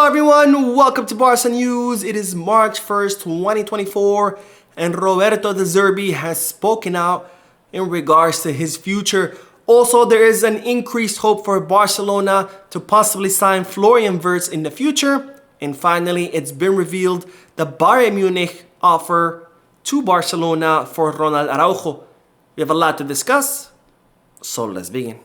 everyone, welcome to Barca News. It is March 1st, 2024, and Roberto De Zerbi has spoken out in regards to his future. Also, there is an increased hope for Barcelona to possibly sign Florian Wirtz in the future. And finally, it's been revealed the Bayern Munich offer to Barcelona for Ronald Araujo. We have a lot to discuss, so let's begin.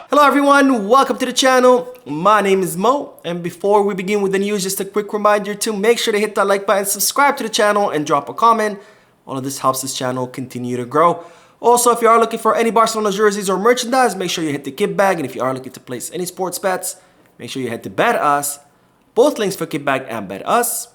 Hello everyone, welcome to the channel. My name is Mo, and before we begin with the news, just a quick reminder to make sure to hit that like button, subscribe to the channel, and drop a comment. All of this helps this channel continue to grow. Also, if you are looking for any Barcelona jerseys or merchandise, make sure you hit the kit bag, and if you are looking to place any sports bets, make sure you head to Bet Us. Both links for kit bag and Bet Us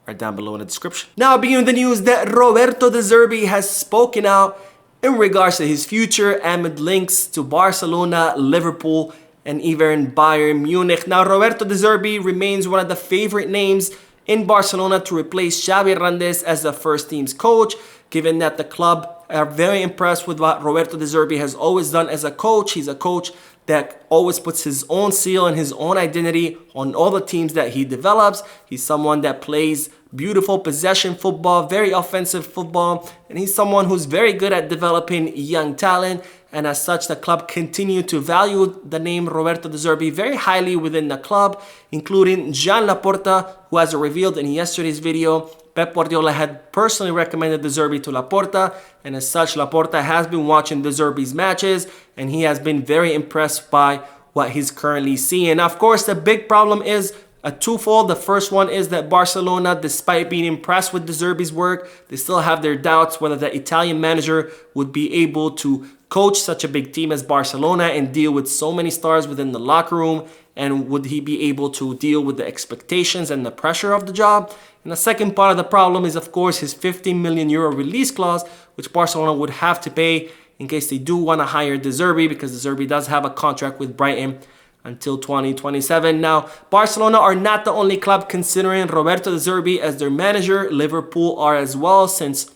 are down below in the description. Now, beginning with the news that Roberto De Zerbi has spoken out in regards to his future amid links to Barcelona, Liverpool, and even Bayern Munich. Now, Roberto De Zerbi remains one of the favorite names in Barcelona to replace Xavi Hernandez as the first team's coach, given that the club are very impressed with what Roberto De Zerbi has always done as a coach. He's a coach that always puts his own seal and his own identity on all the teams that he develops. He's someone that plays beautiful possession football, very offensive football, and he's someone who's very good at developing young talent. And as such, the club continue to value the name Roberto De Zerbi very highly within the club, including Jean Laporta, who, as revealed in yesterday's video, Pep Guardiola had personally recommended De Zerbi to Laporta, and as such, Laporta has been watching De Zerbi's matches, and he has been very impressed by what he's currently seeing. Now, of course, the big problem is a twofold. The first one is that Barcelona, despite being impressed with De Zerbi's work, they still have their doubts whether the Italian manager would be able to coach such a big team as Barcelona and deal with so many stars within the locker room, and would he be able to deal with the expectations and the pressure of the job. And the second part of the problem is, of course, his 15 million euro release clause, which Barcelona would have to pay in case they do want to hire De Zerbi, because De Zerbi does have a contract with Brighton until 2027. Now, Barcelona are not the only club considering Roberto De Zerbi as their manager. Liverpool are as well, since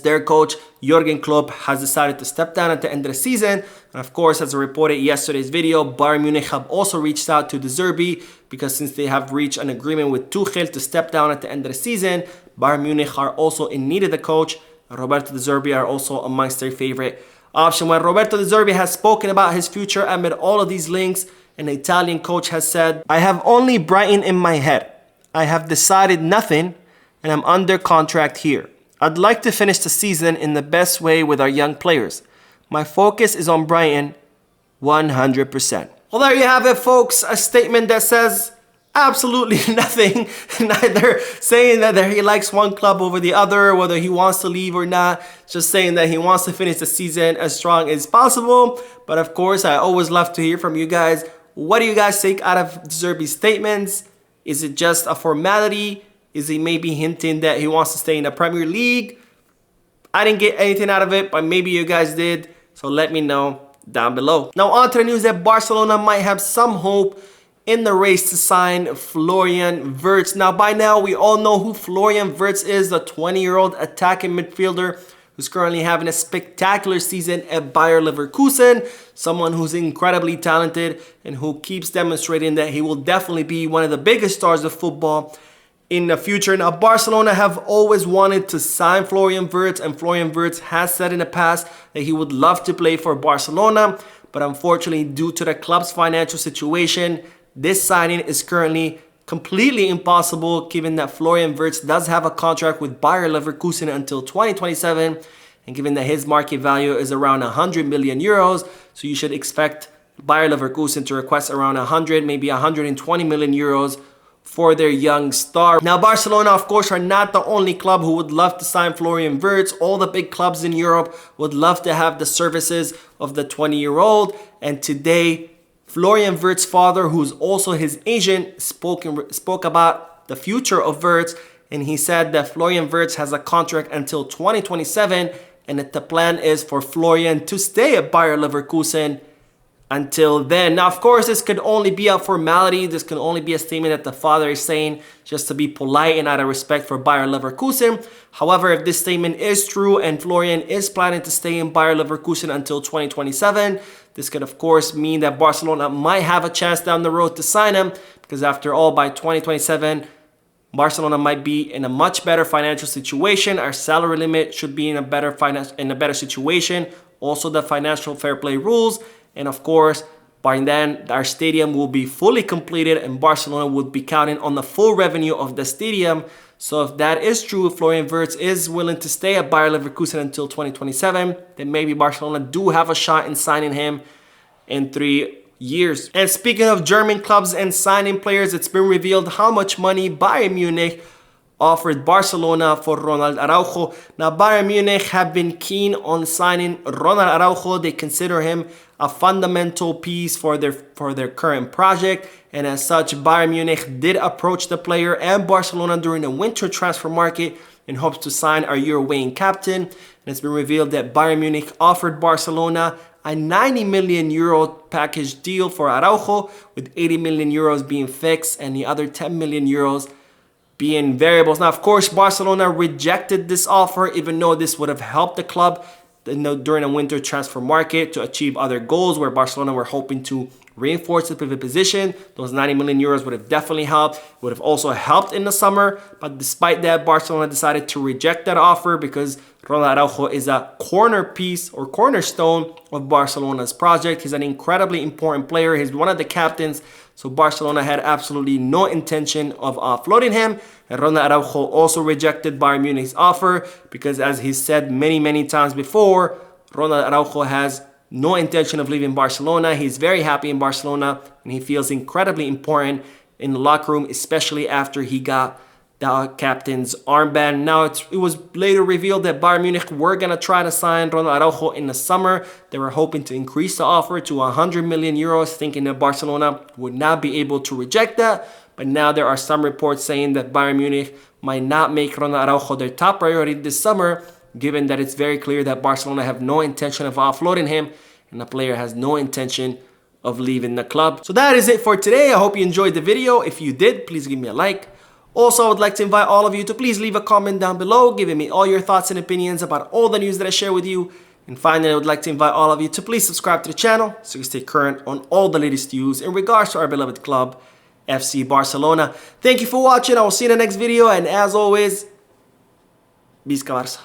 their coach Jurgen Klopp has decided to step down at the end of the season. And of course, as I reported in yesterday's video, Bayern Munich have also reached out to De Zerbi, because since they have reached an agreement with Tuchel to step down at the end of the season, Bayern Munich are also in need of the coach. Roberto De Zerbi are also amongst their favorite option. When Roberto De Zerbi has spoken about his future amid all of these links, an Italian coach has said, "I have only Brighton in my head. I have decided nothing, and I'm under contract here. I'd like to finish the season in the best way with our young players. My focus is on Brighton 100%. Well, there you have it, folks. A statement that says absolutely nothing. Neither saying that he likes one club over the other, whether he wants to leave or not. Just saying that he wants to finish the season as strong as possible. But of course, I always love to hear from you guys. What do you guys take out of De Zerbi's statements? Is it just a formality? Is he maybe hinting that he wants to stay in the Premier League? I didn't get anything out of it, but maybe you guys did. So let me know down below. Now on to the news that Barcelona might have some hope in the race to sign Florian Wirtz. Now by now, we all know who Florian Wirtz is, the 20-year-old attacking midfielder who's currently having a spectacular season at Bayer Leverkusen. Someone who's incredibly talented and who keeps demonstrating that he will definitely be one of the biggest stars of football in the future. Now, Barcelona have always wanted to sign Florian Wirtz, and Florian Wirtz has said in the past that he would love to play for Barcelona, but unfortunately, due to the club's financial situation, this signing is currently completely impossible, given that Florian Wirtz does have a contract with Bayer Leverkusen until 2027, and given that his market value is around 100 million euros, so you should expect Bayer Leverkusen to request around 100, maybe 120 million euros for their young star. Now, Barcelona, of course, are not the only club who would love to sign Florian Wirtz. All the big clubs in Europe would love to have the services of the 20-year-old, and today, Florian Wirtz's father, who's also his agent, spoke about the future of Wirtz, and he said that Florian Wirtz has a contract until 2027, and that the plan is for Florian to stay at Bayer Leverkusen until then. Now, of course, this could only be a formality. This can only be a statement that the father is saying just to be polite and out of respect for Bayer Leverkusen. However, if this statement is true and Florian is planning to stay in Bayer Leverkusen until 2027, this could, of course, mean that Barcelona might have a chance down the road to sign him, because after all, by 2027, Barcelona might be in a much better financial situation. Our salary limit should be in a better situation. Also, the financial fair play rules. And of course, by then, our stadium will be fully completed and Barcelona would be counting on the full revenue of the stadium. So if that is true, if Florian Wirtz is willing to stay at Bayer Leverkusen until 2027, then maybe Barcelona do have a shot in signing him in 3 years. And speaking of German clubs and signing players, it's been revealed how much money Bayern Munich offered Barcelona for Ronald Araujo. Now, Bayern Munich have been keen on signing Ronald Araujo. They consider him a fundamental piece for their current project. And as such, Bayern Munich did approach the player and Barcelona during the winter transfer market in hopes to sign our Uruguayan captain. And it's been revealed that Bayern Munich offered Barcelona a 90 million euro package deal for Araujo, with 80 million euros being fixed and the other 10 million euros being variables. Now, of course, Barcelona rejected this offer, even though this would have helped the club during the winter transfer market to achieve other goals where Barcelona were hoping to reinforce the pivot position. Those 90 million euros would have definitely helped. Would have also helped in the summer. But despite that, Barcelona decided to reject that offer because Ronald Araujo is a corner piece or cornerstone of Barcelona's project. He's an incredibly important player. He's one of the captains. So Barcelona had absolutely no intention of offloading him. And Ronald Araujo also rejected Bayern Munich's offer because, as he said many times before, Ronald Araujo has no intention of leaving Barcelona. He's very happy in Barcelona and he feels incredibly important in the locker room, especially after he got the captain's armband. Now, it was later revealed that Bayern Munich were going to try to sign Ronald Araujo in the summer. They were hoping to increase the offer to 100 million euros, thinking that Barcelona would not be able to reject that. But now there are some reports saying that Bayern Munich might not make Ronald Araujo their top priority this summer, given that it's very clear that Barcelona have no intention of offloading him and the player has no intention of leaving the club. So that is it for today. I hope you enjoyed the video. If you did, please give me a like. Also, I would like to invite all of you to please leave a comment down below, giving me all your thoughts and opinions about all the news that I share with you. And finally, I would like to invite all of you to please subscribe to the channel so you stay current on all the latest news in regards to our beloved club, FC Barcelona. Thank you for watching. I will see you in the next video. And as always, Visca Barça.